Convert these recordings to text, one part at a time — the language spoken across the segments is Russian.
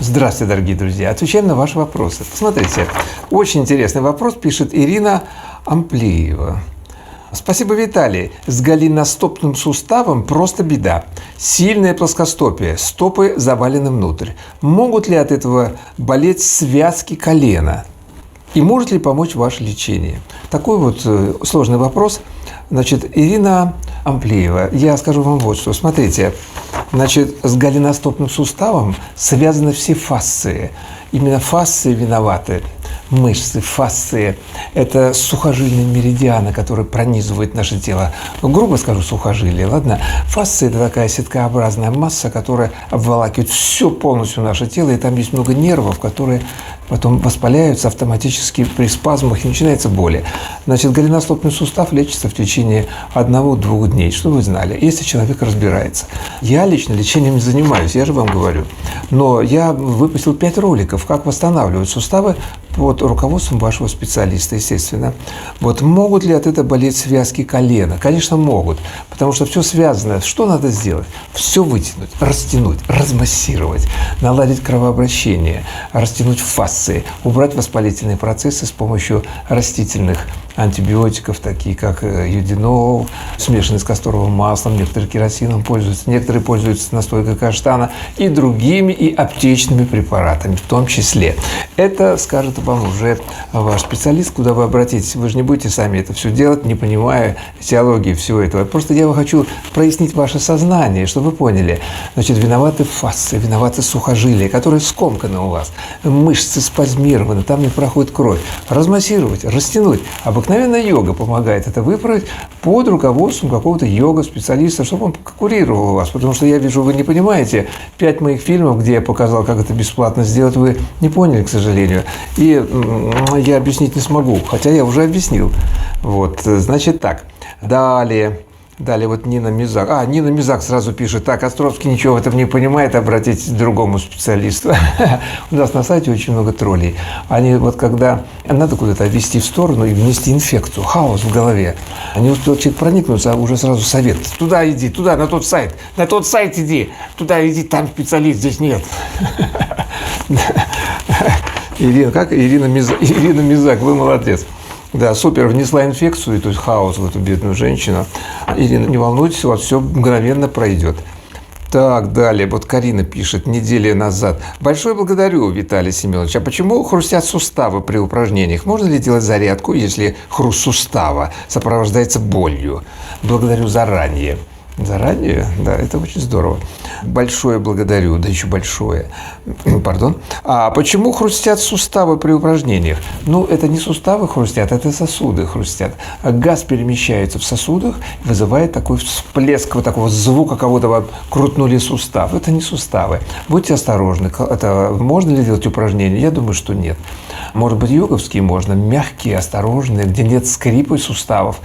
Здравствуйте, дорогие друзья. Отвечаем на ваши вопросы. Посмотрите, очень интересный вопрос пишет Ирина Амплеева. Спасибо, Виталий. С голеностопным суставом просто беда. Сильное плоскостопие, стопы завалены внутрь. Могут ли от этого болеть связки колена? И может ли помочь ваше лечение? Такой вот сложный вопрос. Значит, Ирина Амплеева, я скажу вам вот что. Смотрите, значит, с голеностопным суставом связаны все фасции. Именно фасции виноваты. Мышцы, фасции – это сухожильные меридианы, которые пронизывают наше тело. Грубо скажу, сухожилие, ладно? Фасции – это такая сеткообразная масса, которая обволакивает все полностью наше тело, и там есть много нервов, которые потом воспаляются автоматически при спазмах, и начинается боли. Значит, голеностопный сустав лечится в течение 1-2 дней, что вы знали, если человек разбирается. Я лично лечением не занимаюсь, я же вам говорю. Но я выпустил 5 роликов, как восстанавливать суставы под руководством вашего специалиста, естественно. Вот могут ли от этого болеть связки колена? Конечно, могут, потому что все связано. Что надо сделать? Все вытянуть, растянуть, размассировать, наладить кровообращение, растянуть фасции, убрать воспалительные процессы с помощью растительных антибиотиков, такие как юдинол, смешанный с касторовым маслом, некоторые керосином пользуются, некоторые пользуются настойкой каштана и другими, и аптечными препаратами в том числе. Это скажет вам уже ваш специалист, куда вы обратитесь. Вы же не будете сами это все делать, не понимая теологии всего этого. Просто я хочу прояснить ваше сознание, чтобы вы поняли. Значит, виноваты фасции, виноваты сухожилия, которые скомканы у вас, мышцы спазмированы, там не проходит кровь. Размассировать, растянуть. Обыкновенная йога помогает это выправить под руководством какого-то йога-специалиста, чтобы он курировал вас. Потому что я вижу, вы не понимаете. 5 моих фильмов, где я показал, как это бесплатно сделать, вы не поняли, к сожалению. И я объяснить не смогу, хотя я уже объяснил. Вот, значит так. Далее вот Нина Мизак. Нина Мизак сразу пишет: так, Островский ничего в этом не понимает, обратитесь к другому специалисту. У нас на сайте очень много троллей. Они вот когда надо куда-то ввести в сторону и внести инфекцию, хаос в голове, не успел человек проникнуться, а уже сразу совет. Туда иди, туда, на тот сайт иди, туда иди, там специалист, здесь нет. Ирина Мизак, вы молодец. Да, супер, внесла инфекцию, то есть хаос в эту бедную женщину. Ирина, не волнуйтесь, у вас все мгновенно пройдет. Так, далее, вот Карина пишет, неделю назад. Большое благодарю, Виталий Семенович. А почему хрустят суставы при упражнениях? Можно ли делать зарядку, если хруст сустава сопровождается болью? Благодарю заранее. Заранее? Да, это очень здорово. Большое благодарю, да еще большое. Пардон. А почему хрустят суставы при упражнениях? Ну, это не суставы хрустят, это сосуды хрустят. Газ перемещается в сосудах, вызывает такой всплеск вот такого звука, кого-то вам крутнули сустав. Это не суставы. Будьте осторожны. Это можно ли делать упражнения? Я думаю, что нет. Может быть, йоговские можно, мягкие, осторожные, где нет скрипа суставов,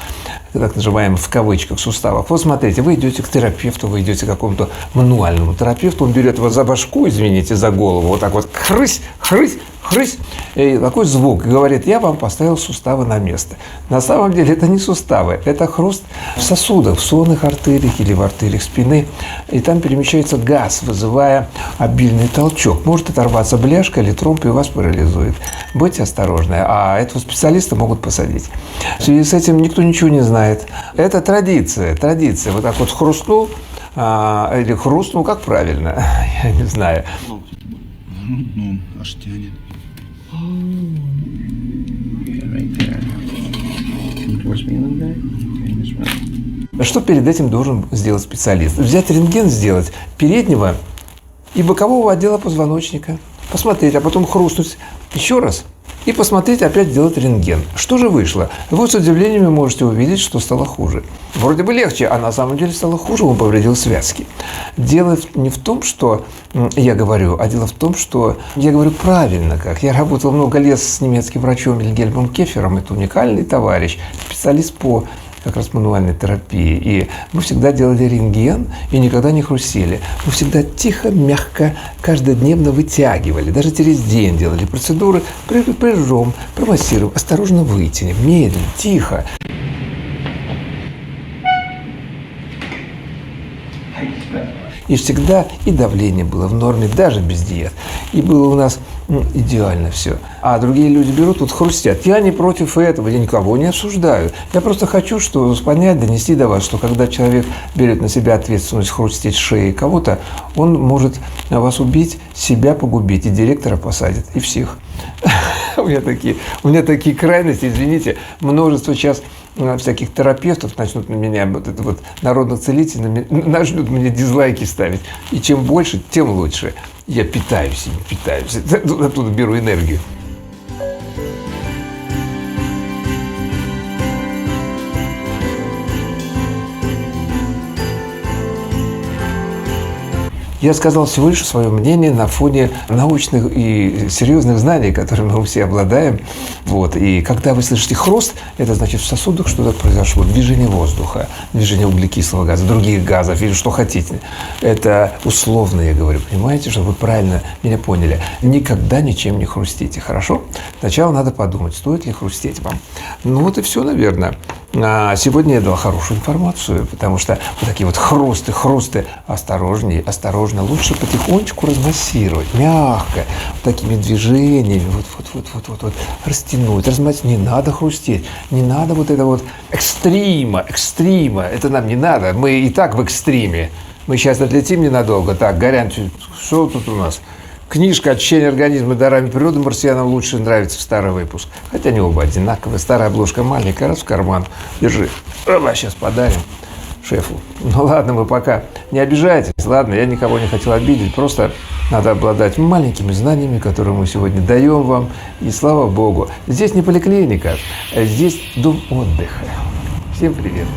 так называемых в кавычках суставов. Вот смотрите, вы идете к терапевту, вы идете к какому-то мануальному терапевту, он берет вас за башку, извините, за голову, вот так вот, хрысь, хрысь, хрысь, и такой звук, и говорит: я вам поставил суставы на место. На самом деле это не суставы, это хруст в сосудах, в сонных артериях или в артериях спины, и там перемещается газ, вызывая обильный толчок. Может оторваться бляшка или тромб, и вас парализует. Будьте осторожны, а этого специалиста могут посадить. В связи с этим никто ничего не знает. Это традиция. Вот так вот хрустнул, или хрустнул, как правильно, я не знаю. Ну, аж тянет. Что перед этим должен сделать специалист? Взять рентген, сделать переднего и бокового отдела позвоночника, посмотреть, а потом хрустнуть еще раз и посмотреть, опять делать рентген. Что же вышло? Вы с удивлением можете увидеть, что стало хуже. Вроде бы легче, а на самом деле стало хуже, он повредил связки. Дело не в том, что я говорю, а дело в том, что я говорю правильно как. Я работал много лет с немецким врачом Вильгельмом Кефером, это уникальный товарищ, специалист по как раз мануальной терапии. И мы всегда делали рентген и никогда не хрустели. Мы всегда тихо, мягко, каждодневно вытягивали. Даже через день делали процедуры. Прижмем, промассируем, осторожно вытянем, медленно, тихо. И всегда и давление было в норме, даже без диет. И было у нас идеально все. А другие люди берут, тут хрустят. Я не против этого, я никого не осуждаю. Я просто хочу понять, донести до вас, что когда человек берет на себя ответственность хрустеть шеей кого-то, он может вас убить, себя погубить, и директора посадит, и всех. У меня такие крайности, извините, множество сейчас всяких терапевтов начнут на меня, народных целителей, начнут мне дизлайки ставить. И чем больше, тем лучше. Я питаюсь ими, питаюсь. Оттуда беру энергию. Я сказал всего лишь свое мнение на фоне научных и серьезных знаний, которыми мы все обладаем. И когда вы слышите хруст, это значит, в сосудах что-то произошло. Движение воздуха, движение углекислого газа, других газов или что хотите. Это условно, я говорю, понимаете, чтобы вы правильно меня поняли. Никогда ничем не хрустите, хорошо? Сначала надо подумать, стоит ли хрустеть вам. И все, наверное. Сегодня я дал хорошую информацию, потому что вот такие вот хрусты, осторожнее, осторожно, лучше потихонечку размассировать, мягко, такими движениями, растянуть, размассировать. Не надо хрустеть, не надо экстрима, это нам не надо, мы и так в экстриме. Мы сейчас отлетим ненадолго, так, Горян, что тут у нас? Книжка «Очищение организма дарами природы» марсианам лучше нравится, старый выпуск. Хотя они оба одинаковые. Старая обложка маленькая, раз в карман. Держи. Сейчас подарим шефу. Ладно, вы пока не обижайтесь. Ладно, я никого не хотел обидеть. Просто надо обладать маленькими знаниями, которые мы сегодня даем вам. И слава богу. Здесь не поликлиника, здесь дом отдыха. Всем привет.